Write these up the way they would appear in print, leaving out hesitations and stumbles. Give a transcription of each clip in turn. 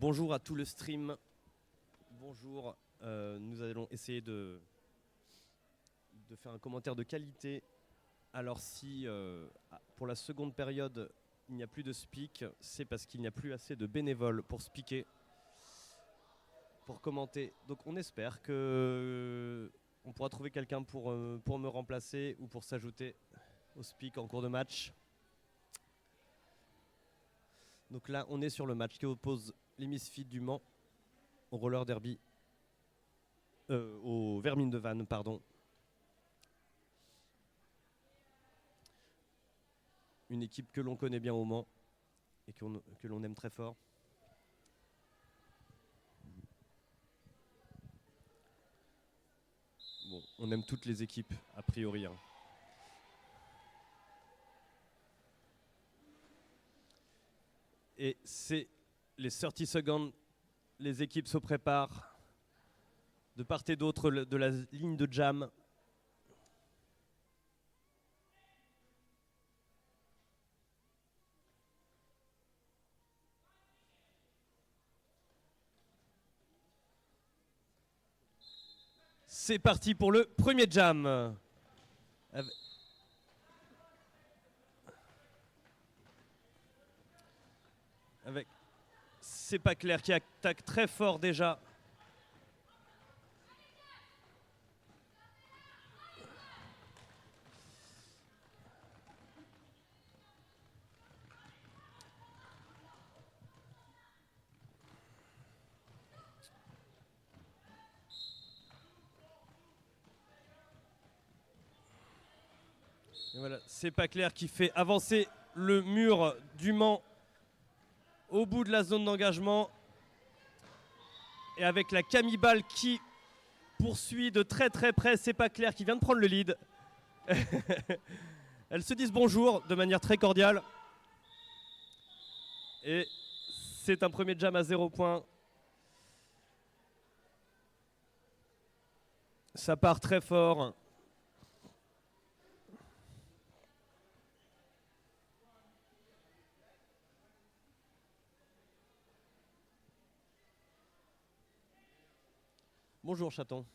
Bonjour à tout le stream. Bonjour. Nous allons essayer de faire un commentaire de qualité. Alors si pour la seconde période il n'y a plus de speak, c'est parce qu'il n'y a plus assez de bénévoles pour speaker, pour commenter. Donc on espère que on pourra trouver quelqu'un pour me remplacer ou pour s'ajouter au speak en cours de match. Donc là on est sur le match qui oppose les Misfits du Mans au roller derby, au Vermines de Vannes, pardon. Une équipe que l'on connaît bien au Mans et que l'on aime très fort. Bon, on aime toutes les équipes, a priori. Hein. Et c'est les 30 secondes. Les équipes se préparent de part et d'autre de la ligne de jam. C'est parti pour le premier jam. Avec C'est pas clair qui attaque très fort déjà. Et voilà, c'est pas clair qui fait avancer le mur du Mans au bout de la zone d'engagement. Et avec la Camibale qui poursuit de très très près, c'est pas clair qui vient de prendre le lead. Elles se disent bonjour de manière très cordiale. Et c'est un premier jam à 0 points. Ça part très fort. Bonjour chaton.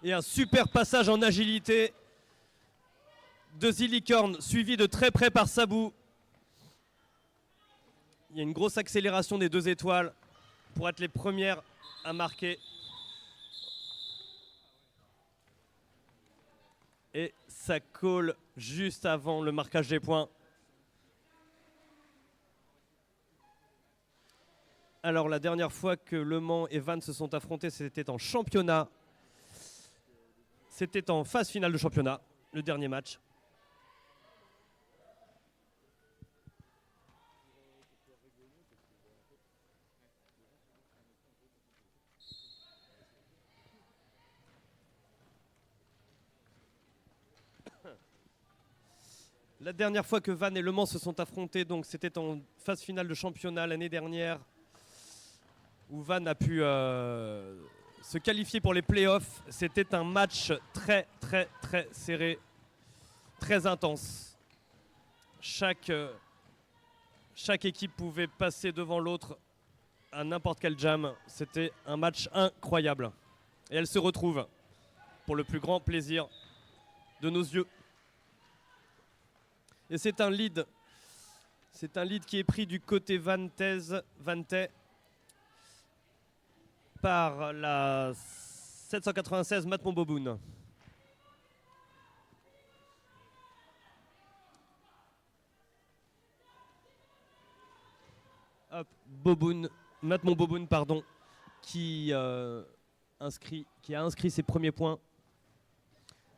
Et un super passage en agilité de Zillicorn, suivi de très près par Sabou. Il y a une grosse accélération des deux étoiles pour être les premières à marquer. Et ça colle juste avant le marquage des points. Alors la dernière fois que Le Mans et Vannes se sont affrontés, c'était en championnat. C'était en phase finale de championnat, le dernier match. La dernière fois que Vannes et Le Mans se sont affrontés, donc c'était en phase finale de championnat l'année dernière, où Vannes a pu se qualifier pour les playoffs. C'était un match très très très serré, très intense. Chaque équipe pouvait passer devant l'autre à n'importe quel jam. C'était un match incroyable. Et elles se retrouvent pour le plus grand plaisir de nos yeux. Et c'est un lead. C'est un lead qui est pris du côté Vantais par la 796 Matt Boboun. Hop, Matt Boboun, pardon, qui a inscrit ses premiers points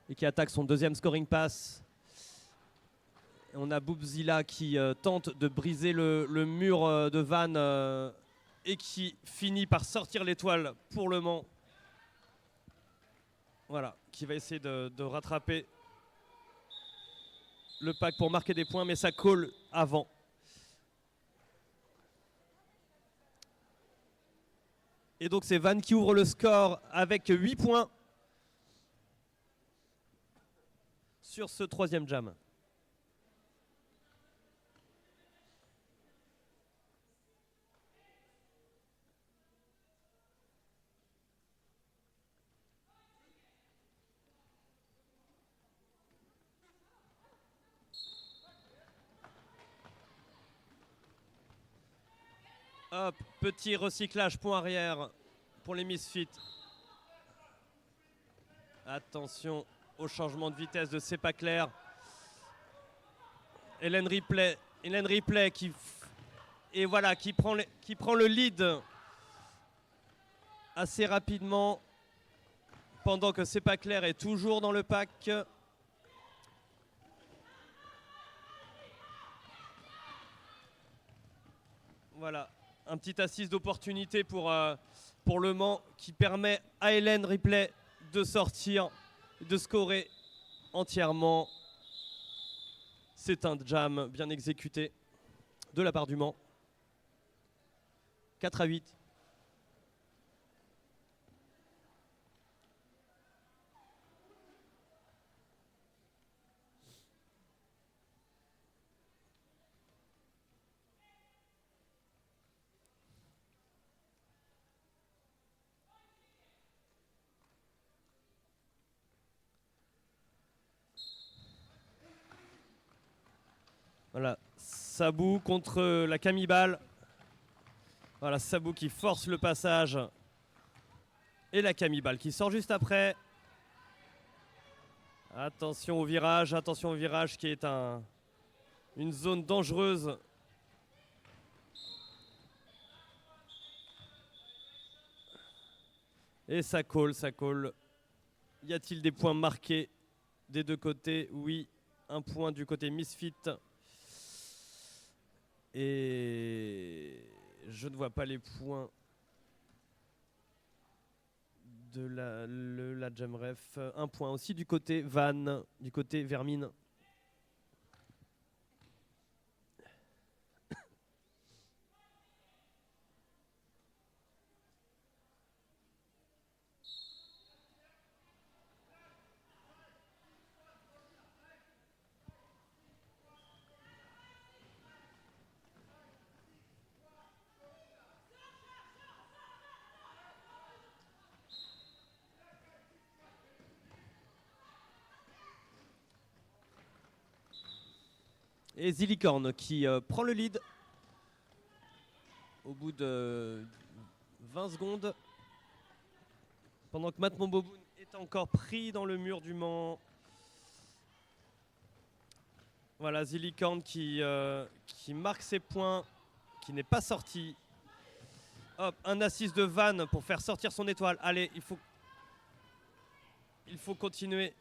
et qui attaque son deuxième scoring pass. Et on a Boubzilla qui tente de briser le mur de Vannes et qui finit par sortir l'étoile pour Le Mans. Voilà, qui va essayer de rattraper le pack pour marquer des points, mais ça colle avant. Et donc c'est Van qui ouvre le score avec 8 points sur ce troisième jam. Hop, petit recyclage, point arrière pour les Misfits. Attention au changement de vitesse de C'est pas clair. Hélène Ripley qui prend le lead assez rapidement pendant que C'est pas clair est toujours dans le pack. Voilà, un petit assist d'opportunité pour Le Mans qui permet à Hélène Ripley de sortir, de scorer entièrement. C'est un jam bien exécuté de la part du Mans. 4-8. Voilà, Sabou contre la Camibale. Voilà, Sabou qui force le passage. Et la Camibale qui sort juste après. Attention au virage qui est une zone dangereuse. Et ça colle. Y a-t-il des points marqués des deux côtés? Oui, un point du côté Misfit. Et je ne vois pas les points de la Jamref. Un point aussi du côté Van, du côté Vermine. Et Zillicorn qui prend le lead au bout de 20 secondes. Pendant que Matt Momboboun est encore pris dans le mur du Mans. Voilà, Zillicorn qui marque ses points, qui n'est pas sorti. Hop, un assist de Van pour faire sortir son étoile. Allez, il faut continuer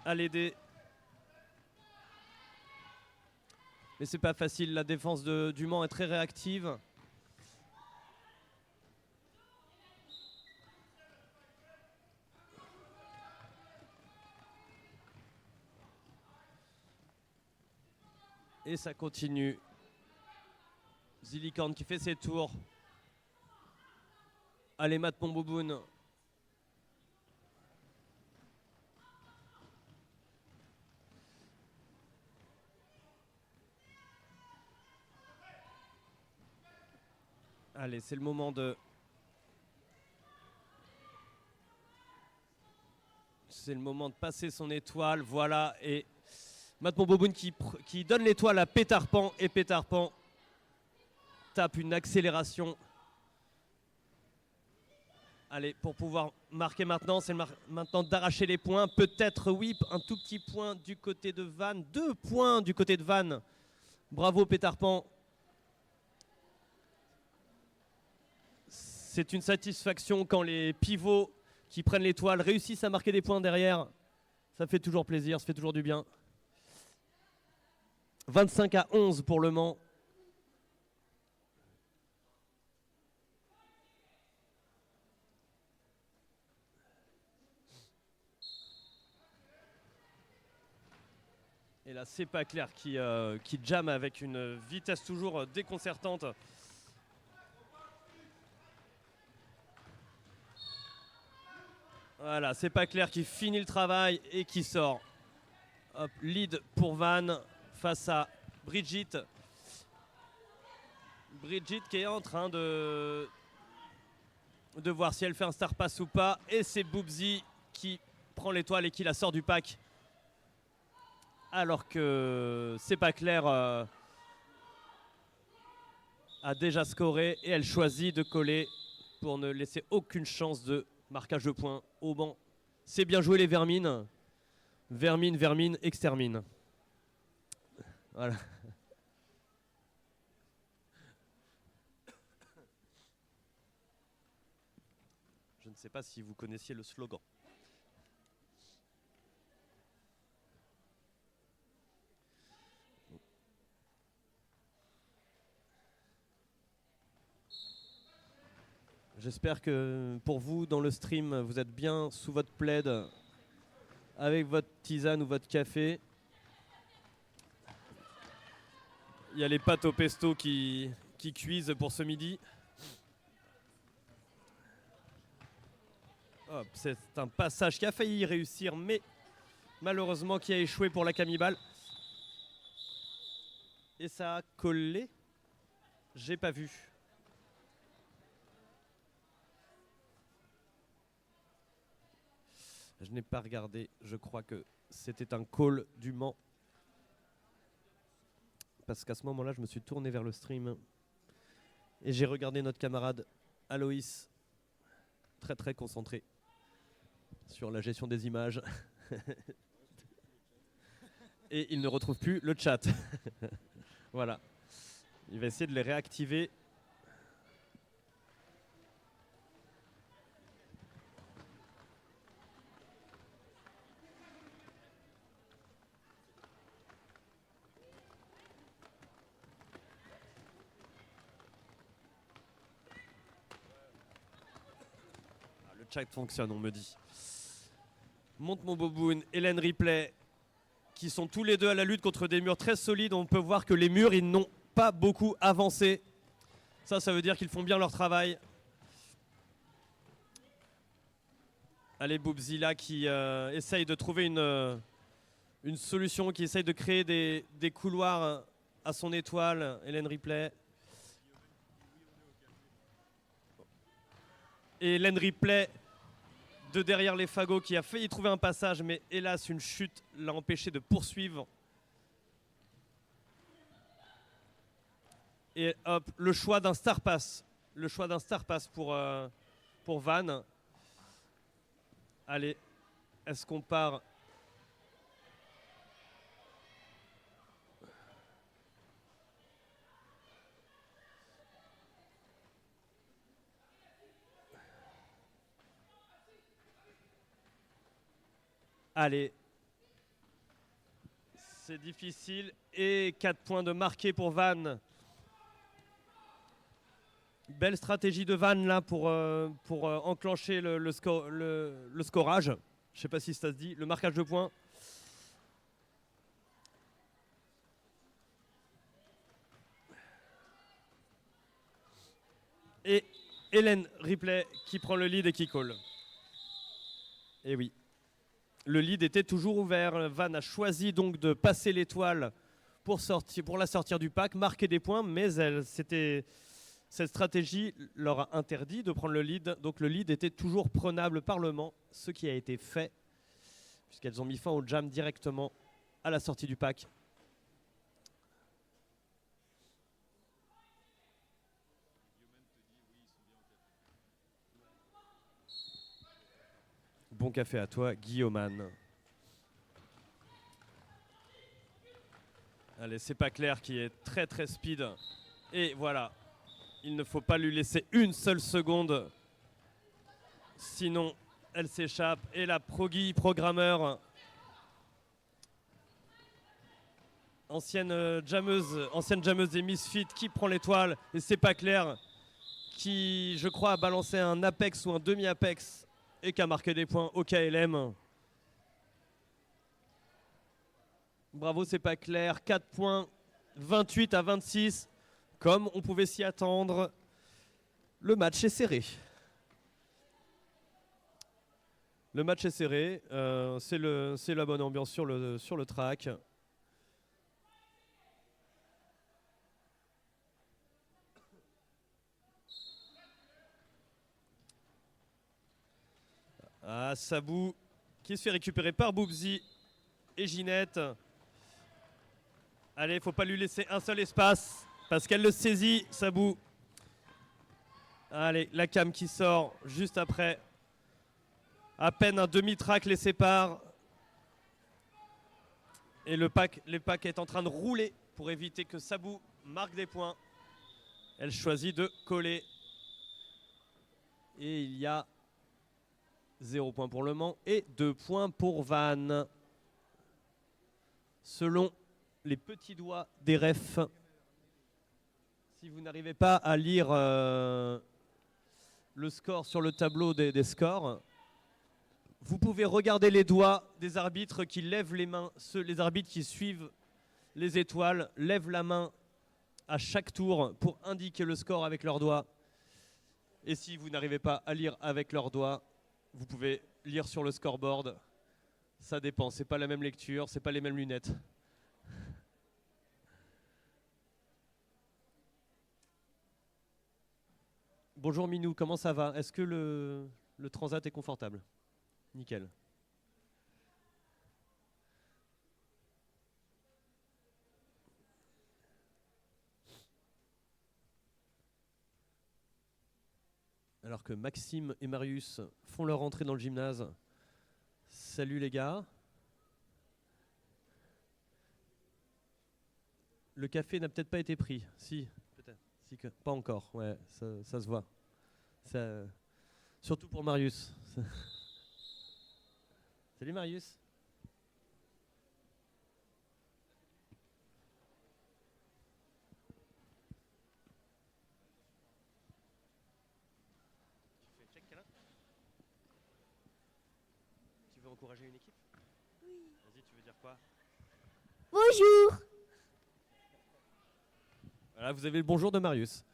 à l'aider. Mais c'est pas facile, la défense du Mans est très réactive. Et ça continue. Zillicorn qui fait ses tours. Allez, Matt Momboboun. Allez, c'est le moment de... C'est le moment de passer son étoile. Voilà, et Matt Momboboun qui donne l'étoile à Peter Pan. Et Peter Pan tape une accélération. Allez, pour pouvoir marquer maintenant, c'est maintenant d'arracher les points. Peut-être, oui, un tout petit point du côté de Van. 2 points du côté de Van. Bravo Peter Pan. C'est une satisfaction quand les pivots qui prennent l'étoile réussissent à marquer des points derrière. Ça fait toujours plaisir, ça fait toujours du bien. 25-11 pour Le Mans. Et là, c'est pas clair qui jamme avec une vitesse toujours déconcertante. Voilà, c'est pas clair qui finit le travail et qui sort. Hop, lead pour Van face à Brigitte. Brigitte qui est en train de voir si elle fait un star pass ou pas. Et c'est Boobsy qui prend l'étoile et qui la sort du pack. Alors que c'est pas clair a déjà scoré et elle choisit de coller pour ne laisser aucune chance de marquage de points au banc. C'est bien joué les Vermines. Vermine, Vermine, extermine. Voilà. Je ne sais pas si vous connaissiez le slogan. J'espère que pour vous, dans le stream, vous êtes bien sous votre plaid, avec votre tisane ou votre café. Il y a les pâtes au pesto qui cuisent pour ce midi. Hop, c'est un passage qui a failli réussir, mais malheureusement qui a échoué pour la cannibale. Et ça a collé. J'ai pas vu. Je n'ai pas regardé. Je crois que c'était un call du Mans. Parce qu'à ce moment-là, je me suis tourné vers le stream. Et j'ai regardé notre camarade Aloïs. Très très concentré sur la gestion des images. Et il ne retrouve plus le chat. Voilà. Il va essayer de les réactiver. Le chat fonctionne, on me dit. Monte mon boboon, Hélène Ripley, qui sont tous les deux à la lutte contre des murs très solides. On peut voir que les murs, ils n'ont pas beaucoup avancé. Ça veut dire qu'ils font bien leur travail. Allez, Boobzilla qui essaye de trouver une solution, qui essaye de créer des couloirs à son étoile. Hélène Ripley. Et Hélène Ripley de derrière les fagots qui a failli trouver un passage, mais hélas, une chute l'a empêché de poursuivre. Et hop, le choix d'un star pass. Le choix d'un star pass pour Van. Allez, est-ce qu'on part ? Allez. C'est difficile. Et 4 points de marqué pour Van. Belle stratégie de Van là pour enclencher le scorage. Je ne sais pas si ça se dit. Le marquage de points. Et Hélène Ripley qui prend le lead et qui call. Et oui. Le lead était toujours ouvert. Van a choisi donc de passer l'étoile pour la sortir du pack, marquer des points, mais cette stratégie leur a interdit de prendre le lead. Donc le lead était toujours prenable par le Mans, ce qui a été fait, puisqu'elles ont mis fin au jam directement à la sortie du pack. Bon café à toi, Guillaume. Allez, c'est pas clair qui est très très speed. Et voilà, il ne faut pas lui laisser une seule seconde. Sinon, elle s'échappe. Et la programmeur, ancienne jammeuse des Misfits, qui prend l'étoile. Et c'est pas clair, qui, je crois, a balancé un apex ou un demi-apex et qui a marqué des points au KLM. Bravo, c'est pas clair. 4 points, 28 à 26. Comme on pouvait s'y attendre, le match est serré. Le match est serré, c'est la bonne ambiance sur le track. Ah, Sabou qui se fait récupérer par Boubzi et Ginette. Allez, faut pas lui laisser un seul espace parce qu'elle le saisit, Sabou. Allez, la cam qui sort juste après. À peine un demi-track les sépare. Et le pack est en train de rouler pour éviter que Sabou marque des points. Elle choisit de coller. Et il y a 0 point pour Le Mans et 2 points pour Van. Selon les petits doigts des refs, si vous n'arrivez pas à lire le score sur le tableau des scores, vous pouvez regarder les doigts des arbitres qui lèvent les mains. Les arbitres qui suivent les étoiles lèvent la main à chaque tour pour indiquer le score avec leurs doigts. Et si vous n'arrivez pas à lire avec leurs doigts, vous pouvez lire sur le scoreboard. Ça dépend, c'est pas la même lecture, c'est pas les mêmes lunettes. Bonjour Minou, comment ça va? Est-ce que le transat est confortable? Nickel. Alors que Maxime et Marius font leur entrée dans le gymnase. Salut les gars. Le café n'a peut-être pas été pris. Si, peut-être. Si que... Pas encore, ouais, ça se voit. Surtout pour Marius. Salut Marius. Tu veux encourager une équipe? Oui. Vas-y, tu veux dire quoi? Bonjour. Voilà, vous avez le bonjour de Marius.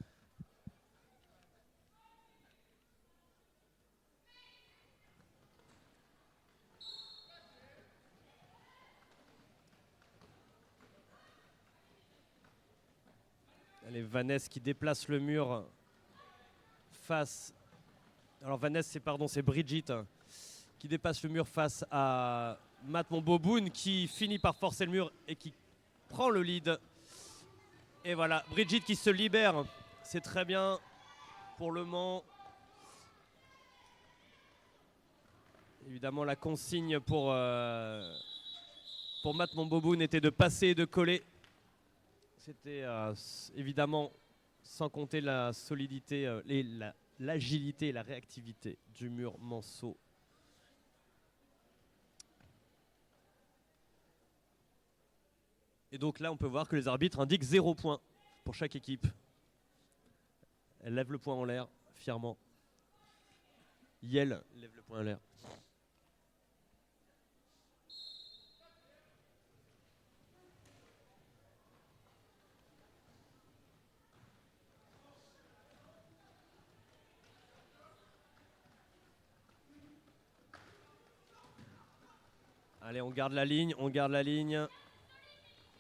Allez, Vanessa qui déplace le mur face... Alors Vanessa, c'est Brigitte qui dépasse le mur face à Matt Monboboun qui finit par forcer le mur et qui prend le lead. Et voilà, Brigitte qui se libère. C'est très bien pour Le Mans. Évidemment, la consigne pour Matt Monboboun était de passer et de coller. C'était évidemment sans compter la solidité, l'agilité et la réactivité du mur Manceau. Et donc là, on peut voir que les arbitres indiquent 0 point pour chaque équipe. Elle lève le poing en l'air, fièrement. Yel lève le poing en l'air. Allez, on garde la ligne,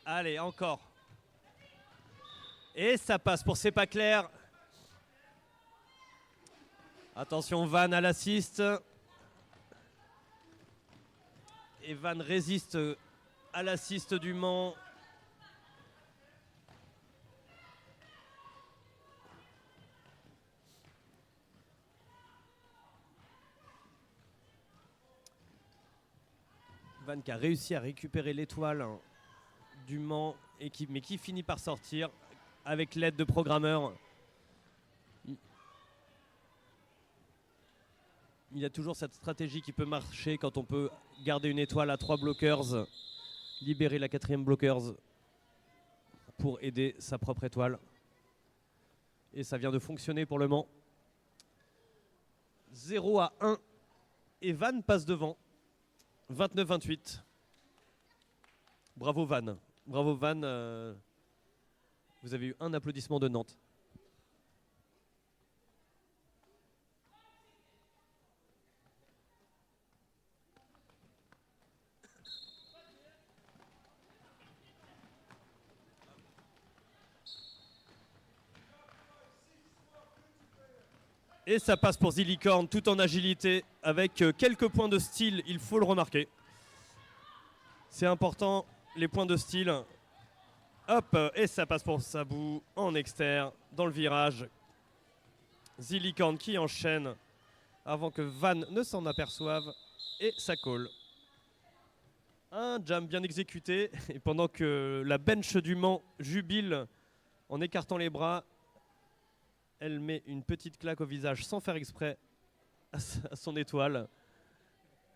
Allez, encore. Et ça passe pour C'est pas clair. Attention, Van à l'assist. Et Van résiste à l'assist du Mans. Van qui a réussi à récupérer l'étoile du Mans mais qui finit par sortir avec l'aide de programmeurs. Il y a toujours cette stratégie qui peut marcher quand on peut garder une étoile à 3 blockers, libérer la 4e blockers pour aider sa propre étoile. Et ça vient de fonctionner pour Le Mans. 0-1 et Van passe devant. 29-28. Bravo Van. Bravo Van. Vous avez eu un applaudissement de Nantes. Et ça passe pour Zillicorn tout en agilité avec quelques points de style, il faut le remarquer. C'est important, les points de style. Hop, et ça passe pour Sabou en externe, dans le virage. Zillicorn qui enchaîne avant que Van ne s'en aperçoive. Et ça colle. Un jam bien exécuté. Et pendant que la bench du Mans jubile en écartant les bras, elle met une petite claque au visage sans faire exprès à son étoile.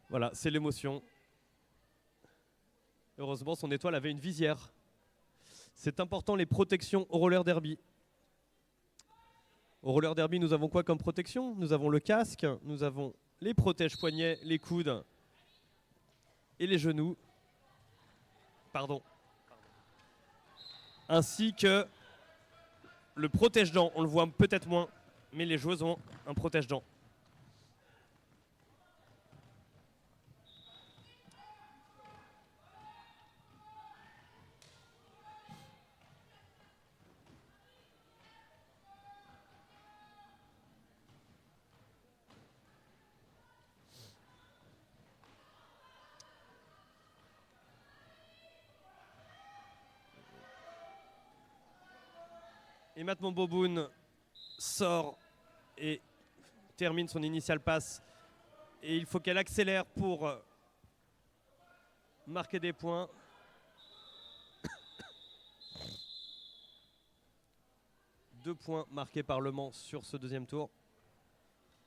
Voilà, c'est l'émotion. Heureusement, son étoile avait une visière. C'est important, les protections au roller derby. Au roller derby, nous avons quoi comme protection? Nous avons le casque, nous avons les protège-poignets, les coudes et les genoux. Pardon. Ainsi que le protège-dents. On le voit peut-être moins, mais les joueuses ont un protège-dents. Et maintenant Boboun sort et termine son initial pass. Et il faut qu'elle accélère pour marquer des points. Deux points marqués par Le Mans sur ce deuxième tour.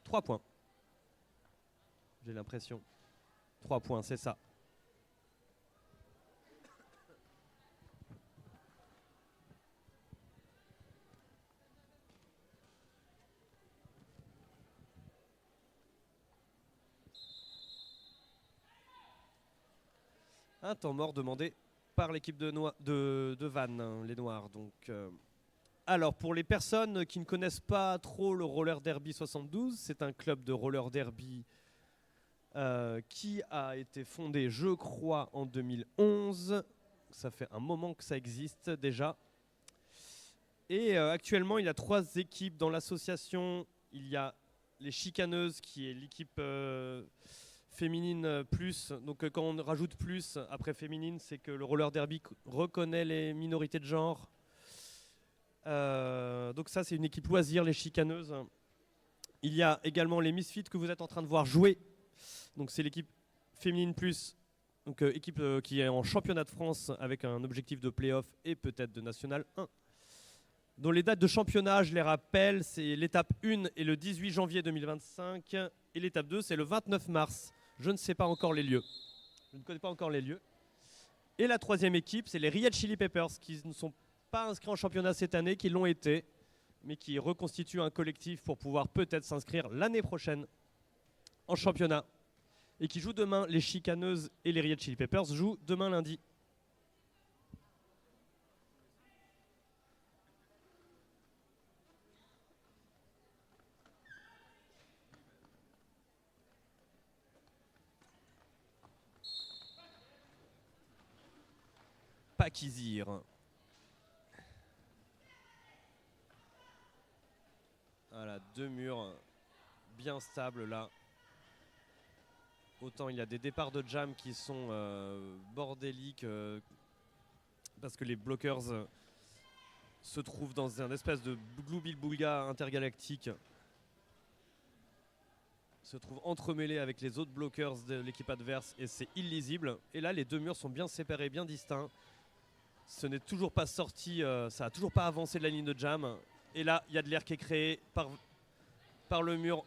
3 points. J'ai l'impression. 3 points, c'est ça. Un temps mort demandé par l'équipe de Vannes, hein, les Noirs. Donc, alors, pour les personnes qui ne connaissent pas trop le Roller Derby 72, c'est un club de roller derby qui a été fondé, je crois, en 2011. Ça fait un moment que ça existe déjà. Et actuellement, il y a 3 équipes dans l'association. Il y a les Chicaneuses, qui est l'équipe féminine plus. Donc quand on rajoute plus après féminine, c'est que le roller derby reconnaît les minorités de genre. Donc ça, c'est une équipe loisir, les Chicaneuses. Il y a également les Misfits que vous êtes en train de voir jouer. Donc c'est l'équipe féminine plus, donc équipe qui est en championnat de France avec un objectif de play-off et peut-être de National 1. Dont les dates de championnat, je les rappelle, c'est l'étape 1 est le 18 janvier 2025 et l'étape 2 c'est le 29 mars. Je ne sais pas encore les lieux. Je ne connais pas encore les lieux. Et la 3e équipe, c'est les Red Chili Peppers qui ne sont pas inscrits en championnat cette année, qui l'ont été, mais qui reconstituent un collectif pour pouvoir peut-être s'inscrire l'année prochaine en championnat. Et qui jouent demain, les Chicaneuses et les Red Chili Peppers jouent demain lundi. Pakizir. Voilà, 2 murs bien stables là. Autant il y a des départs de jam qui sont bordéliques parce que les blockers se trouvent dans un espèce de gloubi-boulga intergalactique. Se trouvent entremêlés avec les autres blockers de l'équipe adverse et c'est illisible. Et là, les 2 murs sont bien séparés, bien distincts. Ce n'est toujours pas sorti, ça n'a toujours pas avancé de la ligne de jam. Et là, il y a de l'air qui est créé par le mur,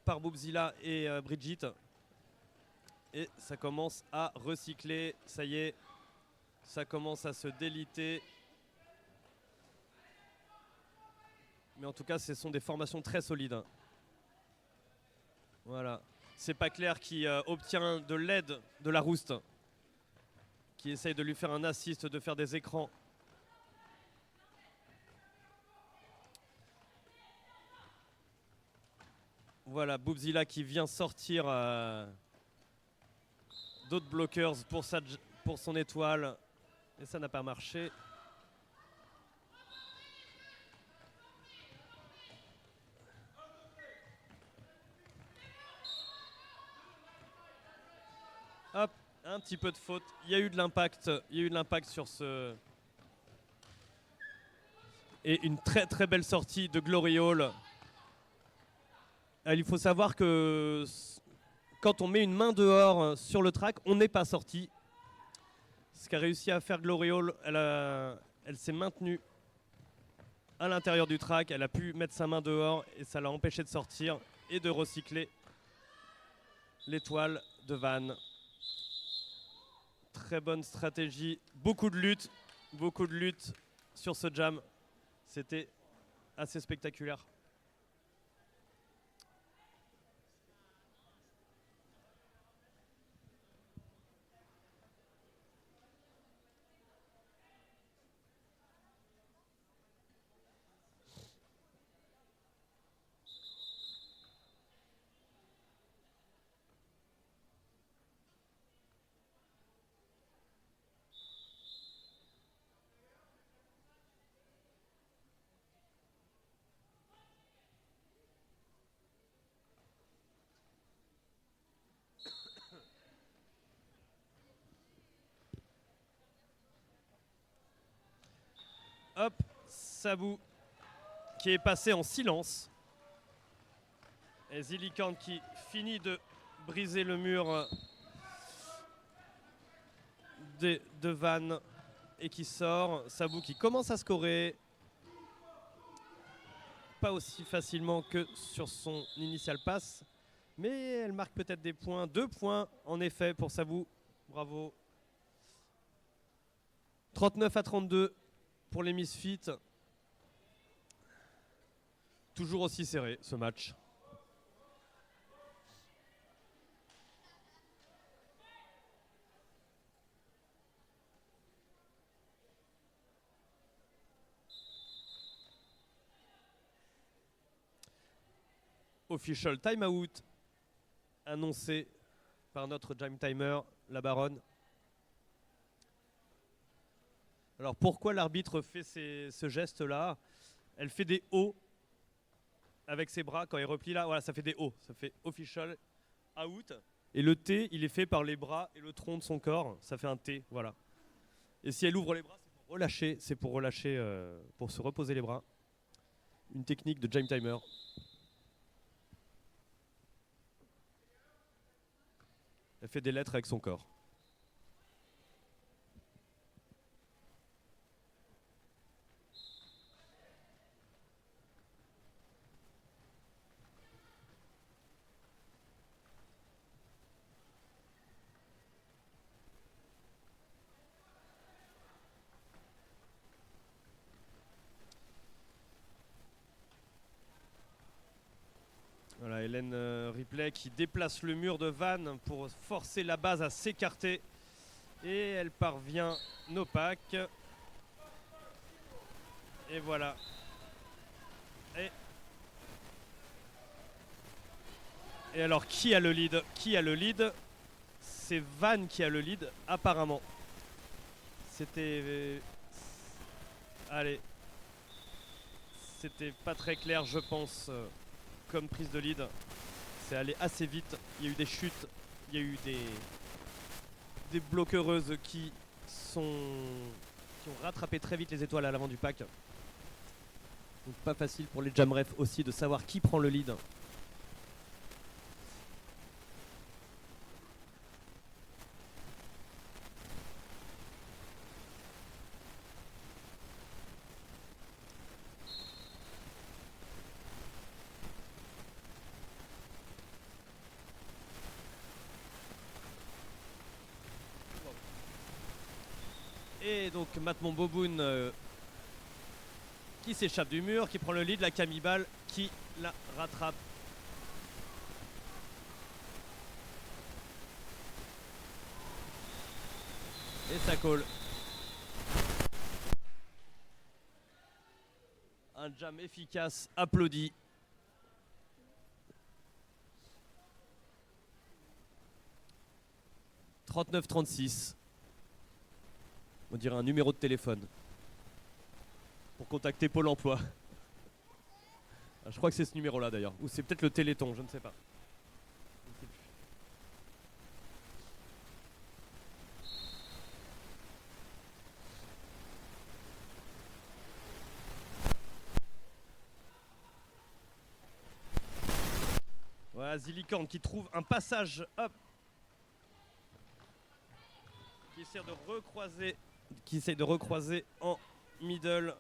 par Boobzilla et Brigitte. Et ça commence à recycler, ça y est, ça commence à se déliter. Mais en tout cas, ce sont des formations très solides. Voilà. C'est pas clair qui obtient de l'aide de la rouste, qui essaye de lui faire un assist, de faire des écrans. Voilà, Boobzilla qui vient sortir d'autres blockers pour son étoile. Et ça n'a pas marché. Hop, un petit peu de faute. Il y a eu de l'impact. Il y a eu de l'impact sur ce. Et une très très belle sortie de Glory Hall. Il faut savoir que quand on met une main dehors sur le track, on n'est pas sorti. Ce qu'a réussi à faire Glory Hall, elle s'est maintenue à l'intérieur du track. Elle a pu mettre sa main dehors et ça l'a empêché de sortir et de recycler l'étoile de Van. Très bonne stratégie. Beaucoup de lutte sur ce jam. C'était assez spectaculaire. Hop, Sabu qui est passé en silence. Et Zillicorn qui finit de briser le mur de Van et qui sort. Sabu qui commence à scorer. Pas aussi facilement que sur son initial pass. Mais elle marque peut-être des points. 2 points en effet pour Sabu. Bravo. 39-32 pour les Misfits. Toujours aussi serré ce match. Official timeout annoncé par notre jam timer, la baronne. Alors pourquoi l'arbitre fait ce geste-là? Elle fait des O avec ses bras quand elle replie là. Voilà, ça fait des O. Ça fait official out. Et le T, il est fait par les bras et le tronc de son corps. Ça fait un T, voilà. Et si elle ouvre les bras, c'est pour relâcher, pour se reposer les bras. Une technique de jam timer. Elle fait des lettres avec son corps. Voilà, Hélène Ripley qui déplace le mur de Van pour forcer la base à s'écarter. Et elle parvient opaque. Et voilà. Et alors, qui a le lead? Qui a le lead? C'est Van qui a le lead, apparemment. C'était... allez. C'était pas très clair, je pense, comme prise de lead. C'est allé assez vite. Il y a eu des chutes. Il y a eu des bloquereuses qui ont rattrapé très vite les étoiles à l'avant du pack. Donc pas facile pour les jam refs aussi de savoir qui prend le lead. Et donc Matt Monboboun qui s'échappe du mur, qui prend le lead, la Camibal qui la rattrape. Et ça colle. Un jam efficace, applaudi. « 39-36 ». On dirait un numéro de téléphone pour contacter Pôle emploi. Je crois que c'est ce numéro-là d'ailleurs. Ou c'est peut-être le Téléthon, je ne sais pas. Ah, Zilicorne qui trouve un passage, hop, qui essaie de recroiser en middle.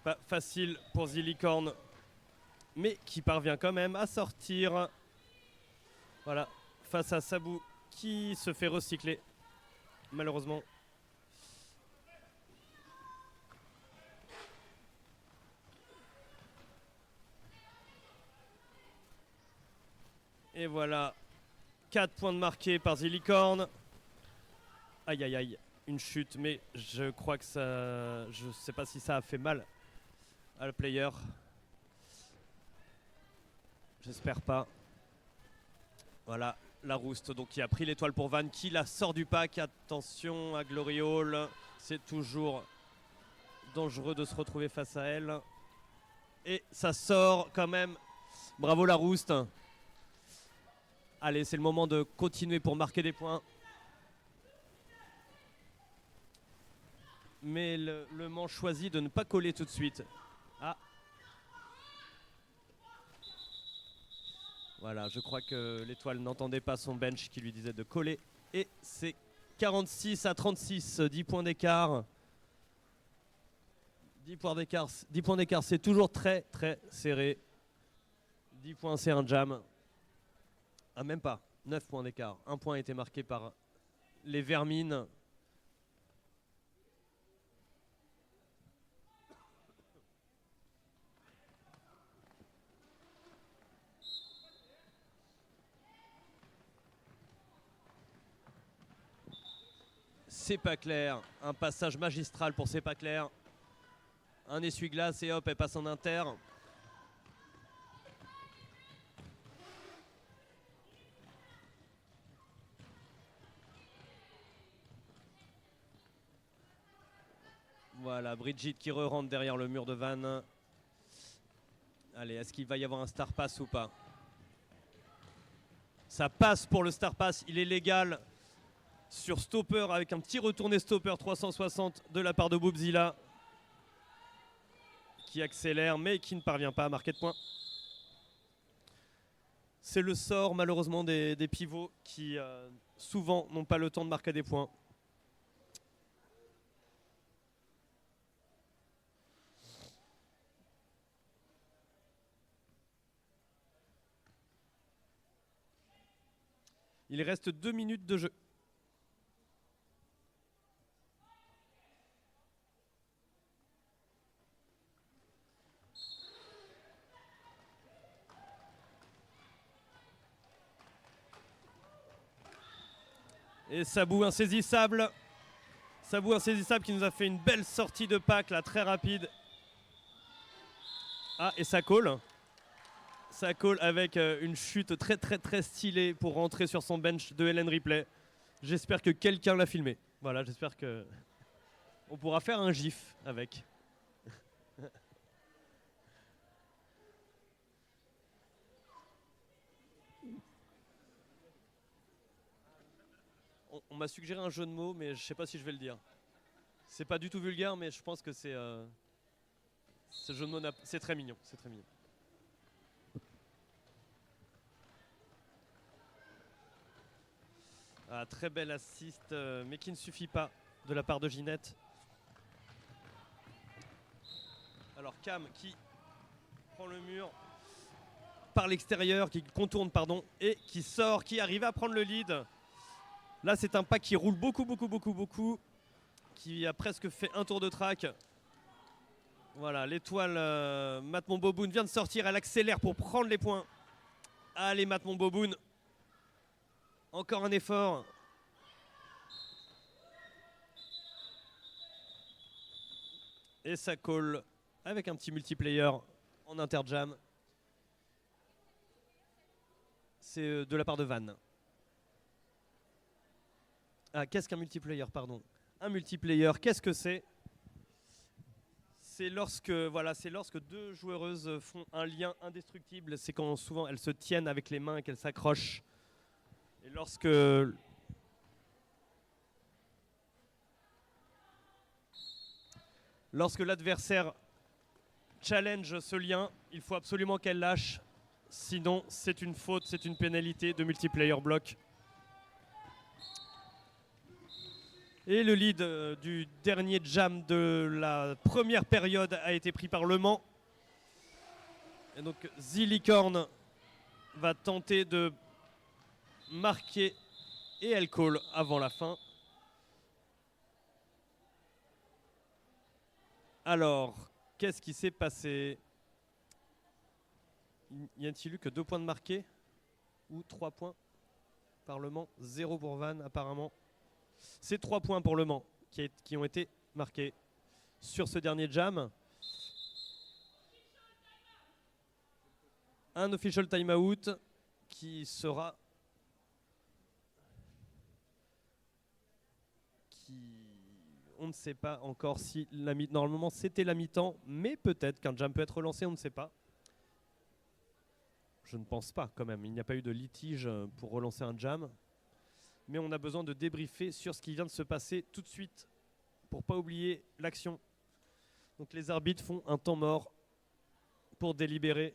Pas facile pour Zilicorne, mais qui parvient quand même à sortir. Voilà, face à Sabou qui se fait recycler, malheureusement. Et voilà, 4 points de marqués par Zilicorne. Aïe aïe aïe, une chute, mais je crois que ça... Je sais pas si ça a fait mal à le player. J'espère pas. Voilà, la rouste donc qui a pris l'étoile pour Van, qui la sort du pack. Attention à Glory Hall, c'est toujours dangereux de se retrouver face à elle. Et ça sort quand même. Bravo la rouste. Allez, c'est le moment de continuer pour marquer des points. Mais le manche choisit de ne pas coller tout de suite. Ah. Voilà, je crois que l'étoile n'entendait pas son bench qui lui disait de coller. Et c'est 46 à 36, 10 points d'écart. 10 points d'écart, c'est toujours très très serré. 10 points, c'est un jam. Ah, même pas, 9 points d'écart. Un point a été marqué par les Vermines. C'est pas clair, un passage magistral pour C'est pas clair. Un essuie-glace et hop, elle passe en inter. Voilà, Brigitte qui re-rentre derrière le mur de Van. Allez, est-ce qu'il va y avoir un star pass ou pas? Ça passe pour le star pass, il est légal sur stopper avec un petit retourné stopper 360 de la part de Boobzilla qui accélère mais qui ne parvient pas à marquer de points. C'est le sort malheureusement des pivots qui souvent n'ont pas le temps de marquer des points. Il reste 2 minutes de jeu. Et Sabou insaisissable. Sabou insaisissable qui nous a fait une belle sortie de pack là, très rapide. Ah, et ça colle. Ça colle avec une chute très très très stylée pour rentrer sur son bench de Hélène Ripley. J'espère que quelqu'un l'a filmé. Voilà, j'espère que on pourra faire un gif avec. On m'a suggéré un jeu de mots, mais je sais pas si je vais le dire. C'est pas du tout vulgaire, mais je pense que c'est ce jeu de mots, c'est très mignon. C'est très mignon. Ah, très belle assist, mais qui ne suffit pas de la part de Ginette. Alors Cam qui prend le mur par l'extérieur, qui contourne, pardon, et qui sort, qui arrive à prendre le lead. Là, c'est un pack qui roule beaucoup, qui a presque fait un tour de track. Voilà, l'étoile Matmon Boboun vient de sortir, elle accélère pour prendre les points. Allez, Matmon Boboun. Encore un effort. Et ça colle avec un petit multiplayer en interjam. C'est de la part de Van. Ah, qu'est-ce qu'un multiplayer, pardon? Un multiplayer, qu'est-ce que c'est? C'est lorsque, voilà, c'est lorsque deux joueuses font un lien indestructible. C'est quand souvent elles se tiennent avec les mains et qu'elles s'accrochent. Et lorsque l'adversaire challenge ce lien, il faut absolument qu'elle lâche Sinon, c'est une faute, c'est une pénalité de multiplayer block. Et le lead du dernier jam de la première période a été pris par Le Mans. Et donc Zillicorn va tenter de marquer et elle call avant la fin. Alors, qu'est-ce qui s'est passé? Y a-t-il eu que 2 points de marqués? Ou 3 points par Le Mans? 0 pour Van apparemment. C'est 3 points pour Le Mans qui ont été marqués sur ce dernier jam. Un official timeout qui sera... On ne sait pas encore si normalement c'était la mi-temps, mais peut-être qu'un jam peut être relancé, on ne sait pas. Je ne pense pas quand même, il n'y a pas eu de litige pour relancer un jam. Mais on a besoin de débriefer sur ce qui vient de se passer tout de suite pour pas oublier l'action. Donc les arbitres font un temps mort pour délibérer.